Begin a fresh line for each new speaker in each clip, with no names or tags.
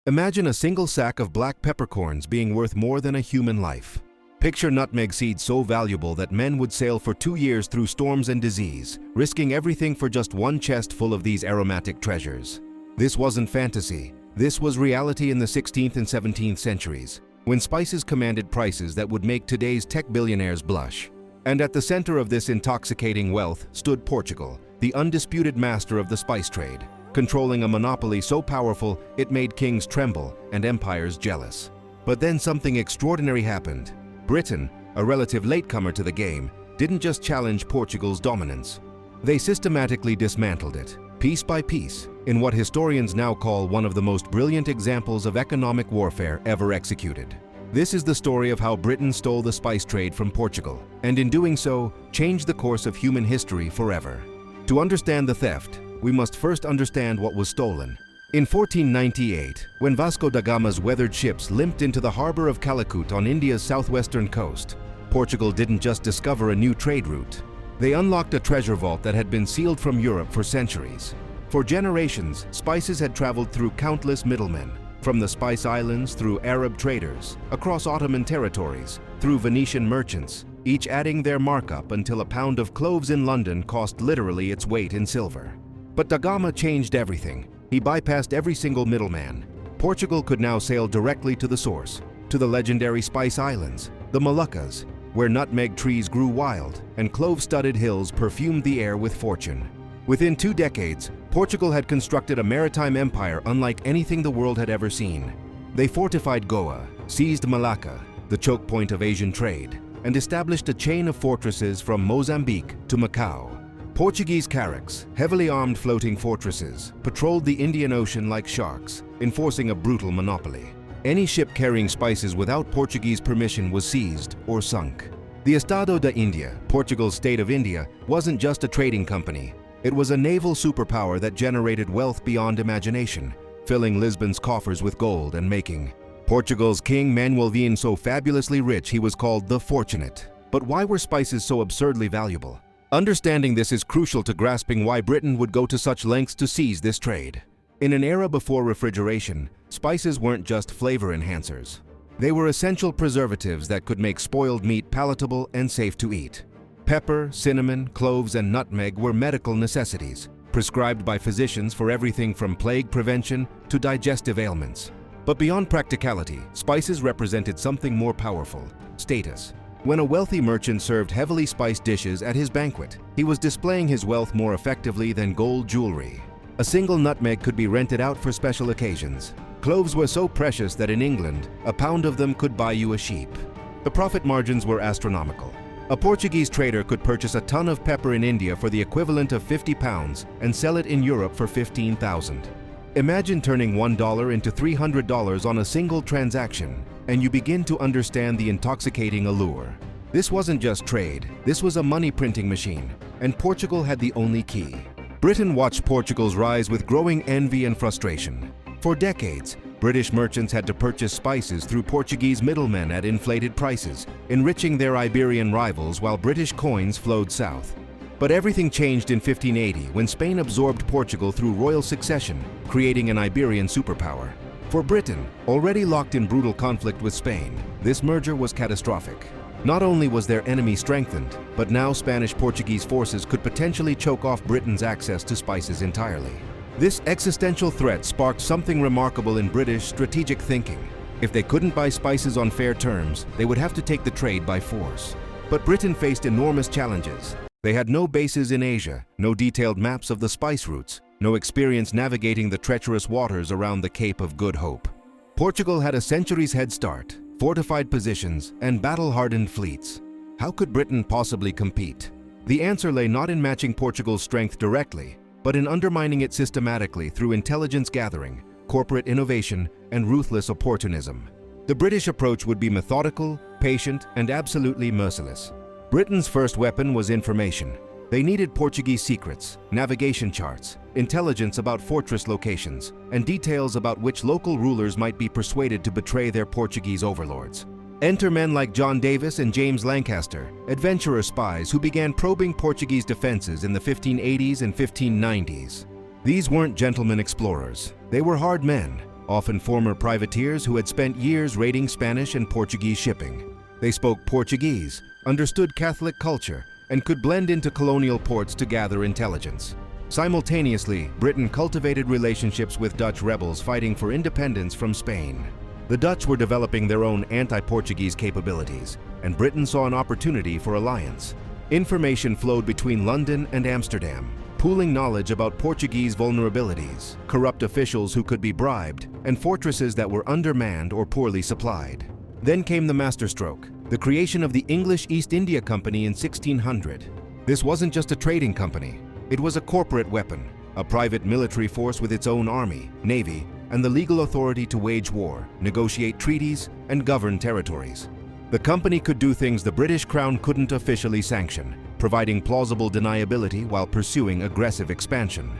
Imagine a single sack of black peppercorns being worth more than a human life. Picture nutmeg seeds so valuable that men would sail for 2 years through storms and disease, risking everything for just one chest full of these aromatic treasures. This wasn't fantasy. This was reality in the 16th and 17th centuries, when spices commanded prices that would make today's tech billionaires blush. And at the center of this intoxicating wealth stood Portugal, the undisputed master of the spice trade, controlling a monopoly so powerful it made kings tremble and empires jealous. But then something extraordinary happened. Britain, a relative latecomer to the game, didn't just challenge Portugal's dominance. They systematically dismantled it, piece by piece, in what historians now call one of the most brilliant examples of economic warfare ever executed. This is the story of how Britain stole the spice trade from Portugal, and in doing so, changed the course of human history forever. To understand the theft, we must first understand what was stolen. In 1498, when Vasco da Gama's weathered ships limped into the harbor of Calicut on India's southwestern coast, Portugal didn't just discover a new trade route. They unlocked a treasure vault that had been sealed from Europe for centuries. For generations, spices had traveled through countless middlemen, from the Spice Islands through Arab traders, across Ottoman territories, through Venetian merchants, each adding their markup until a pound of cloves in London cost literally its weight in silver. But da Gama changed everything. He bypassed every single middleman. Portugal could now sail directly to the source, to the legendary Spice Islands, the Moluccas, where nutmeg trees grew wild and clove-studded hills perfumed the air with fortune. Within 2 decades, Portugal had constructed a maritime empire unlike anything the world had ever seen. They fortified Goa, seized Malacca, the choke point of Asian trade, and established a chain of fortresses from Mozambique to Macau. Portuguese carracks, heavily armed floating fortresses, patrolled the Indian Ocean like sharks, enforcing a brutal monopoly. Any ship carrying spices without Portuguese permission was seized or sunk. The Estado da India, Portugal's state of India, wasn't just a trading company. It was a naval superpower that generated wealth beyond imagination, filling Lisbon's coffers with gold and making Portugal's King Manuel I so fabulously rich he was called the Fortunate. But why were spices so absurdly valuable? Understanding this is crucial to grasping why Britain would go to such lengths to seize this trade. In an era before refrigeration, spices weren't just flavor enhancers. They were essential preservatives that could make spoiled meat palatable and safe to eat. Pepper, cinnamon, cloves, and nutmeg were medical necessities, prescribed by physicians for everything from plague prevention to digestive ailments. But beyond practicality, spices represented something more powerful: status. When a wealthy merchant served heavily spiced dishes at his banquet, he was displaying his wealth more effectively than gold jewelry. A single nutmeg could be rented out for special occasions. Cloves were so precious that in England, a pound of them could buy you a sheep. The profit margins were astronomical. A Portuguese trader could purchase a ton of pepper in India for the equivalent of 50 pounds and sell it in Europe for 15,000. Imagine turning $1 into $300 on a single transaction, and you begin to understand the intoxicating allure. This wasn't just trade, this was a money printing machine, and Portugal had the only key. Britain watched Portugal's rise with growing envy and frustration. For decades, British merchants had to purchase spices through Portuguese middlemen at inflated prices, enriching their Iberian rivals while British coins flowed south. But everything changed in 1580 when Spain absorbed Portugal through royal succession, creating an Iberian superpower. For Britain, already locked in brutal conflict with Spain, this merger was catastrophic. Not only was their enemy strengthened, but now Spanish-Portuguese forces could potentially choke off Britain's access to spices entirely. This existential threat sparked something remarkable in British strategic thinking. If they couldn't buy spices on fair terms, they would have to take the trade by force. But Britain faced enormous challenges. They had no bases in Asia, no detailed maps of the spice routes, no experience navigating the treacherous waters around the Cape of Good Hope. Portugal had a century's head start, fortified positions, and battle-hardened fleets. How could Britain possibly compete? The answer lay not in matching Portugal's strength directly, but in undermining it systematically through intelligence gathering, corporate innovation, and ruthless opportunism. The British approach would be methodical, patient, and absolutely merciless. Britain's first weapon was information. They needed Portuguese secrets, navigation charts, intelligence about fortress locations, and details about which local rulers might be persuaded to betray their Portuguese overlords. Enter men like John Davis and James Lancaster, adventurer spies who began probing Portuguese defenses in the 1580s and 1590s. These weren't gentlemen explorers. They were hard men, often former privateers who had spent years raiding Spanish and Portuguese shipping. They spoke Portuguese, understood Catholic culture, and could blend into colonial ports to gather intelligence. Simultaneously, Britain cultivated relationships with Dutch rebels fighting for independence from Spain. The Dutch were developing their own anti-Portuguese capabilities, and Britain saw an opportunity for alliance. Information flowed between London and Amsterdam, pooling knowledge about Portuguese vulnerabilities, corrupt officials who could be bribed, and fortresses that were undermanned or poorly supplied. Then came the masterstroke, the creation of the English East India Company in 1600. This wasn't just a trading company. It was a corporate weapon, a private military force with its own army, navy, and the legal authority to wage war, negotiate treaties, and govern territories. The company could do things the British Crown couldn't officially sanction, providing plausible deniability while pursuing aggressive expansion.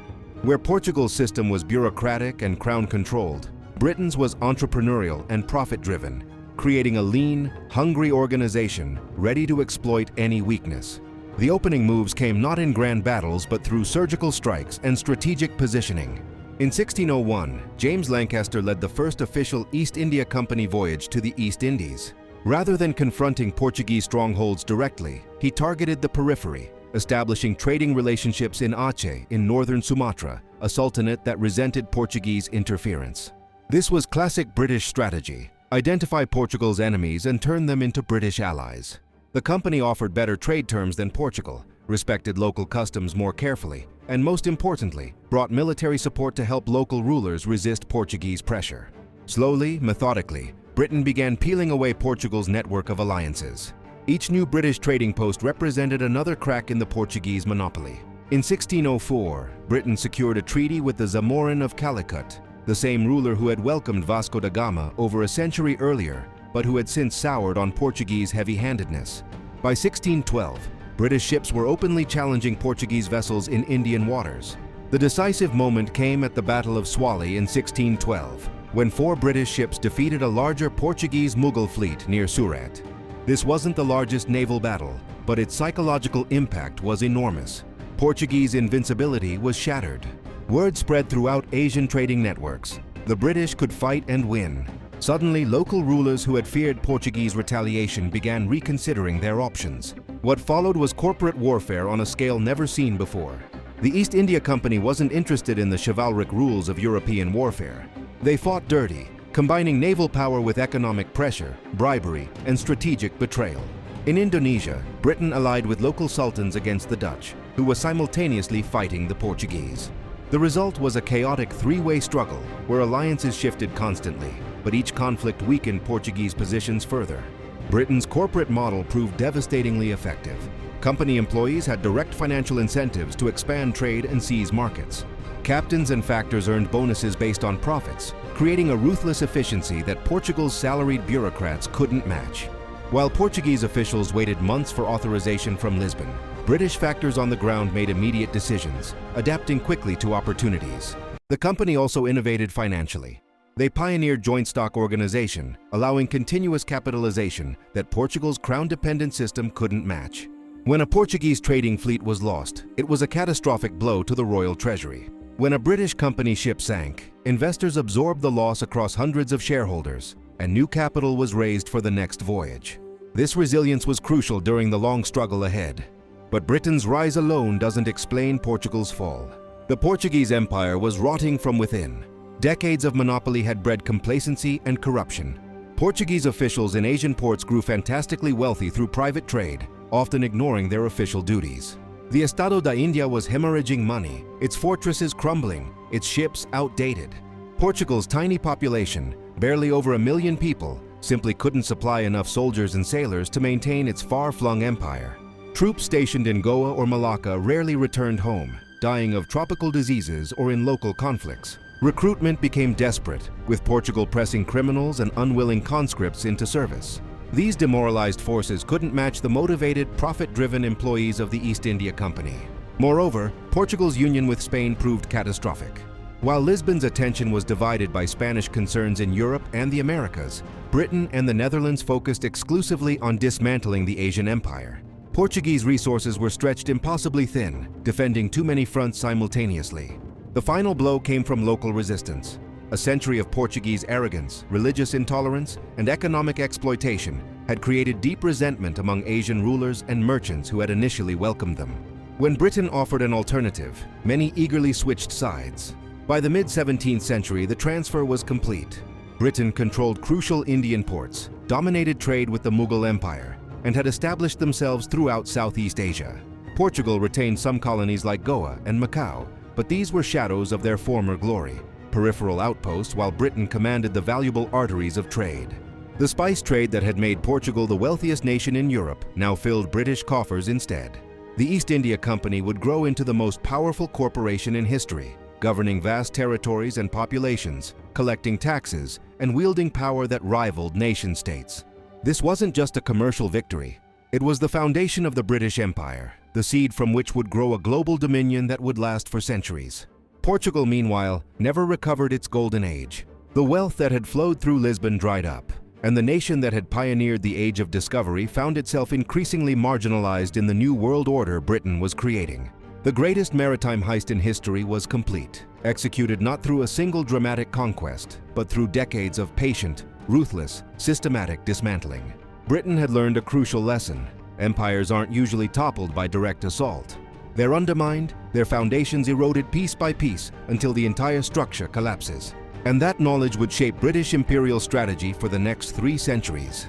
Where Portugal's system was bureaucratic and Crown-controlled, Britain's was entrepreneurial and profit-driven, creating a lean, hungry organization ready to exploit any weakness. The opening moves came not in grand battles but through surgical strikes and strategic positioning. In 1601, James Lancaster led the first official East India Company voyage to the East Indies. Rather than confronting Portuguese strongholds directly, he targeted the periphery, establishing trading relationships in Aceh in northern Sumatra, a sultanate that resented Portuguese interference. This was classic British strategy: identify Portugal's enemies and turn them into British allies. The company offered better trade terms than Portugal, respected local customs more carefully, and most importantly, brought military support to help local rulers resist Portuguese pressure. Slowly, methodically, Britain began peeling away Portugal's network of alliances. Each new British trading post represented another crack in the Portuguese monopoly. In 1604, Britain secured a treaty with the Zamorin of Calicut, the same ruler who had welcomed Vasco da Gama over a century earlier, but who had since soured on Portuguese heavy-handedness. By 1612, British ships were openly challenging Portuguese vessels in Indian waters. The decisive moment came at the Battle of Swali in 1612, when 4 British ships defeated a larger Portuguese Mughal fleet near Surat. This wasn't the largest naval battle, but its psychological impact was enormous. Portuguese invincibility was shattered. Word spread throughout Asian trading networks. The British could fight and win. Suddenly, local rulers who had feared Portuguese retaliation began reconsidering their options. What followed was corporate warfare on a scale never seen before. The East India Company wasn't interested in the chivalric rules of European warfare. They fought dirty, combining naval power with economic pressure, bribery, and strategic betrayal. In Indonesia, Britain allied with local sultans against the Dutch, who were simultaneously fighting the Portuguese. The result was a chaotic three-way struggle where alliances shifted constantly, but each conflict weakened Portuguese positions further. Britain's corporate model proved devastatingly effective. Company employees had direct financial incentives to expand trade and seize markets. Captains and factors earned bonuses based on profits, creating a ruthless efficiency that Portugal's salaried bureaucrats couldn't match. While Portuguese officials waited months for authorization from Lisbon, British factors on the ground made immediate decisions, adapting quickly to opportunities. The company also innovated financially. They pioneered joint stock organization, allowing continuous capitalization that Portugal's crown-dependent system couldn't match. When a Portuguese trading fleet was lost, it was a catastrophic blow to the royal treasury. When a British company ship sank, investors absorbed the loss across hundreds of shareholders, and new capital was raised for the next voyage. This resilience was crucial during the long struggle ahead. But Britain's rise alone doesn't explain Portugal's fall. The Portuguese Empire was rotting from within. Decades of monopoly had bred complacency and corruption. Portuguese officials in Asian ports grew fantastically wealthy through private trade, often ignoring their official duties. The Estado da India was hemorrhaging money, its fortresses crumbling, its ships outdated. Portugal's tiny population, barely over 1 million people, simply couldn't supply enough soldiers and sailors to maintain its far-flung empire. Troops stationed in Goa or Malacca rarely returned home, dying of tropical diseases or in local conflicts. Recruitment became desperate, with Portugal pressing criminals and unwilling conscripts into service. These demoralized forces couldn't match the motivated, profit-driven employees of the East India Company. Moreover, Portugal's union with Spain proved catastrophic. While Lisbon's attention was divided by Spanish concerns in Europe and the Americas, Britain and the Netherlands focused exclusively on dismantling the Asian empire. Portuguese resources were stretched impossibly thin, defending too many fronts simultaneously. The final blow came from local resistance. A century of Portuguese arrogance, religious intolerance, and economic exploitation had created deep resentment among Asian rulers and merchants who had initially welcomed them. When Britain offered an alternative, many eagerly switched sides. By the mid-17th century, the transfer was complete. Britain controlled crucial Indian ports, dominated trade with the Mughal Empire, and had established themselves throughout Southeast Asia. Portugal retained some colonies like Goa and Macau, but these were shadows of their former glory, peripheral outposts while Britain commanded the valuable arteries of trade. The spice trade that had made Portugal the wealthiest nation in Europe now filled British coffers instead. The East India Company would grow into the most powerful corporation in history, governing vast territories and populations, collecting taxes, and wielding power that rivaled nation-states. This wasn't just a commercial victory. It was the foundation of the British Empire, the seed from which would grow a global dominion that would last for centuries. Portugal, meanwhile, never recovered its golden age. The wealth that had flowed through Lisbon dried up, and the nation that had pioneered the age of discovery found itself increasingly marginalized in the new world order Britain was creating. The greatest maritime heist in history was complete, executed not through a single dramatic conquest, but through decades of patient, ruthless, systematic dismantling. Britain had learned a crucial lesson. Empires aren't usually toppled by direct assault. They're undermined, their foundations eroded piece by piece until the entire structure collapses. And that knowledge would shape British imperial strategy for the next 3 centuries.